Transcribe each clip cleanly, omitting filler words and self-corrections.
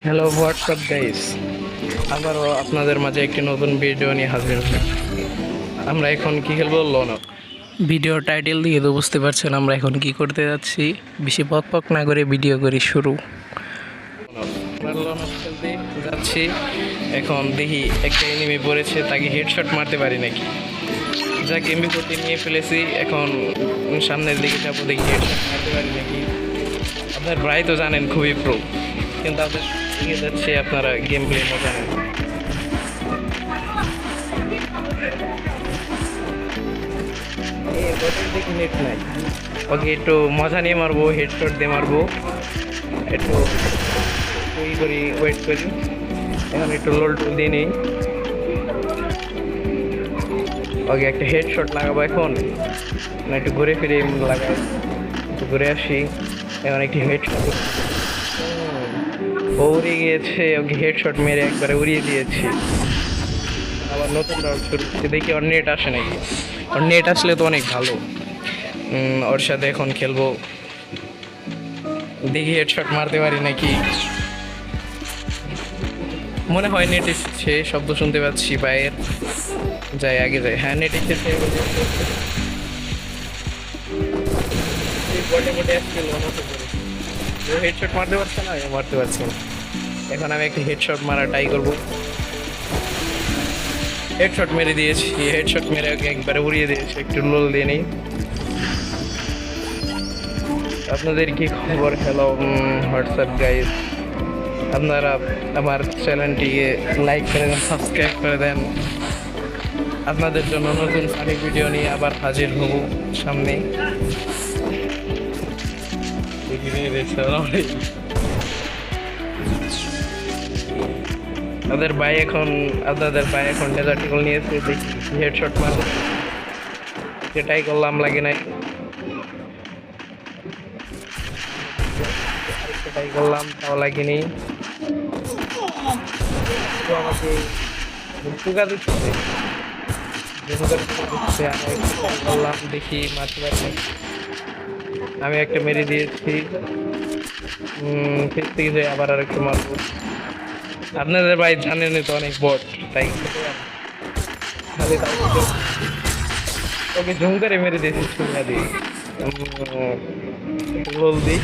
Hello WhatsApp guys, আবারও আপনাদের মাঝে একটি নতুন ভিডিও নিয়ে হাজির হলাম। আমরা এখন কি খেলবো লোন। ভিডিও টাইটেল দিয়ে তো বুঝতে পারছেন আমরা এখন কি করতে যাচ্ছি। বেশি পক পক না করে ভিডিও করি শুরু। আমরা লোন খেলতে যাচ্ছি। এখন দেখি একটা এনিমি পড়েছে, তাকে হেডশট মারতে পারি নাকি। যাক এমবি করতে নিয়ে ফেলেছি, এখন সামনের দিকে যাবো, দেখি হেডশট মারতে পারি নাকি। আপনার ভাই তো জানেন খুবই প্রো, কিন্তু আপনার দিকে যাচ্ছে, আপনারা গেম প্লে মজা নেন। দেখি নেট নাই, ওকে একটু মজা নিয়ে মারবো, হেডশট দিয়ে মারবো। একটু ওই করি, ওয়েট করি। এখন একটু লোল টোল দিয়ে নিই। ওকে একটা হেডশট লাগাবো এখন, না একটু ঘুরে ফিরে লাগাই, একটু ঘুরে আসি। এখন একটি হেডশট উড়ে গিয়েছে, ওকে হেডশট মেরে একবারে উড়িয়ে দিয়েছি। আবার নতুন রাউন্ড শুরু করছি, দেখি ওর নেট আসে নাকি। ওর নেট আসলে তো অনেক ভালো, ওর সাথে এখন খেলবো, দেখি হেডশট মারতে পারি নাকি। মনে হয় নেট এসেছে, শব্দ শুনতে পাচ্ছি বাইরের। যাই আগে যাই, হ্যাঁ নেট এসেছে। হেডশট মারতে পারছে না, মারতে পারছি না। এখন আমি একটা হেডশট মারা ট্রাই করবো। হেডশট মেরে দিয়েছি, হেডশট মেরে একবারে উড়িয়ে দিয়েছি। একটু লোল দিয়ে নেই। আপনাদের কি খবর? হ্যালো হোয়াটসঅ্যাপ গাইস, আপনারা আমার চ্যানেলটিকে লাইক করে দেন, সাবস্ক্রাইব করে দেন। আপনাদের জন্য নতুন ফানি ভিডিও নিয়ে আবার হাজির হব সামনে। আপনাদের ভাই এখন ডেজার্টিকল নিয়েছে, দেখি হেডশট মারবে। সেটাই করলাম, লাগে নাই। সেটাই করলাম, তাও লাগেনি। আমাকে টুকা দিচ্ছে, করলাম, দেখি মারতে পারি। আমি একটা মেরে দিয়েছি, ফির থেকে যাই আবার আর একটু মারবো। আপনাদের ভাই জানেন তো অনেক বট, তাই খালি ওকে ঝুম করে মেরে দিয়েছি সুন্দর দিয়ে। রোল দিই।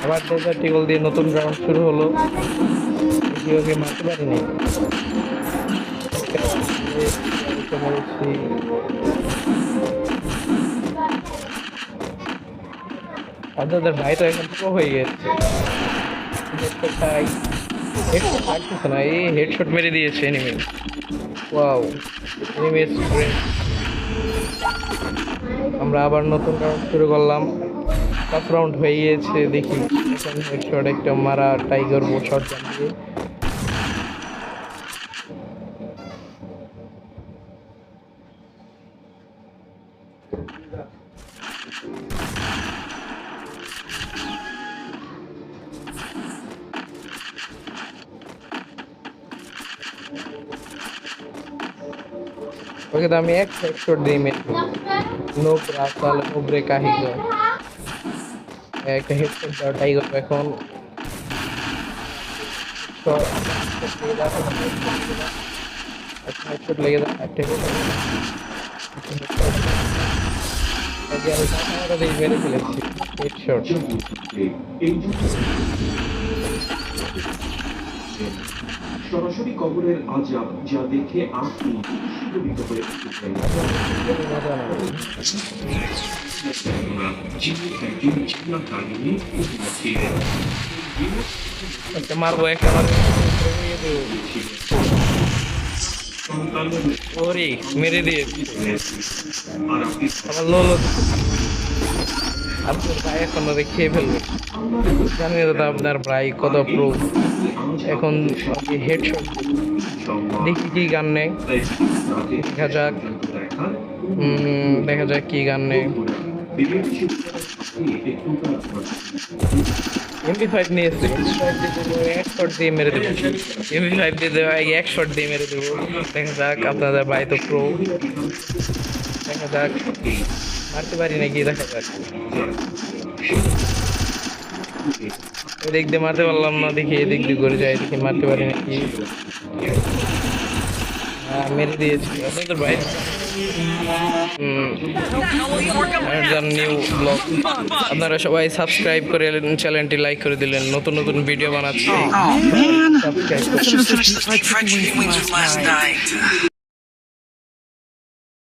আবার ডেজার্টিকল দিয়ে নতুন রাউন্ড শুরু হলো। ওকে মারতে পারিনি। আপনাদের ভাই তো এখন পুরো হয়ে গেছে, না এই হেডশট মেরে দিয়েছে এনিমি। Wow, enemy student. আমরা আবার নতুন রাউন্ড শুরু করলাম, ফার্স্ট রাউন্ড হয়ে গিয়েছে। দেখি এখন হেডশট একটা মারা ট্রাই করবো শটগান দিয়ে। ওকে তো আমি এক হেডশট দিয়ে মেরবো। নো রাসাল ওবরে কাহিগো, একটা হেডশট দেওয়া ট্রাই করবো এখন। হেডশট লেগে যায়, একটা মেরে ফেলেছি হেডশট। সরাসরি কবরের আজাব যা দেখে আপনি শিহরিত হয়ে উঠেছেন। যিনি একজন জিন্নাকারিনী ছিলেন, একটা মারবো, একটা মারবো। ওরে মেরে দিয়ে আর আপনি আমার লোলো। আপনার ভাই এখন ওদের খেয়ে ফেলবে, জানি তো আপনার ভাই কত প্রো। এখন হেডশট দেখি কি গান নেই, দেখা যাক। দেখা যাক কি গান নেই। MP5 নিয়েছে, MP5 দিয়ে দেবো, এক শট দিয়ে মেরে দেবো, MP5 দিয়ে দেবো, এক শট দিয়ে মেরে দেবো। দেখা যাক, আপনাদের ভাই তো প্রো, দেখা যাক মারতে পারি নাকি, দেখা যাক। এদিক দিয়ে মারতে পারলাম না, দেখি এদিক দিয়ে ঘুরে যাই, দেখি মারতে পারি নাকি। হ্যাঁ, মেরে দিয়েছি আপনাদের ভাই। নিউ ব্লগ, আপনারা সবাই সাবস্ক্রাইব করে চ্যানেলটি লাইক করে দিলেন, নতুন নতুন ভিডিও বানাচ্ছি। Oh man, subscribe I should have switched to like freaking wings last night.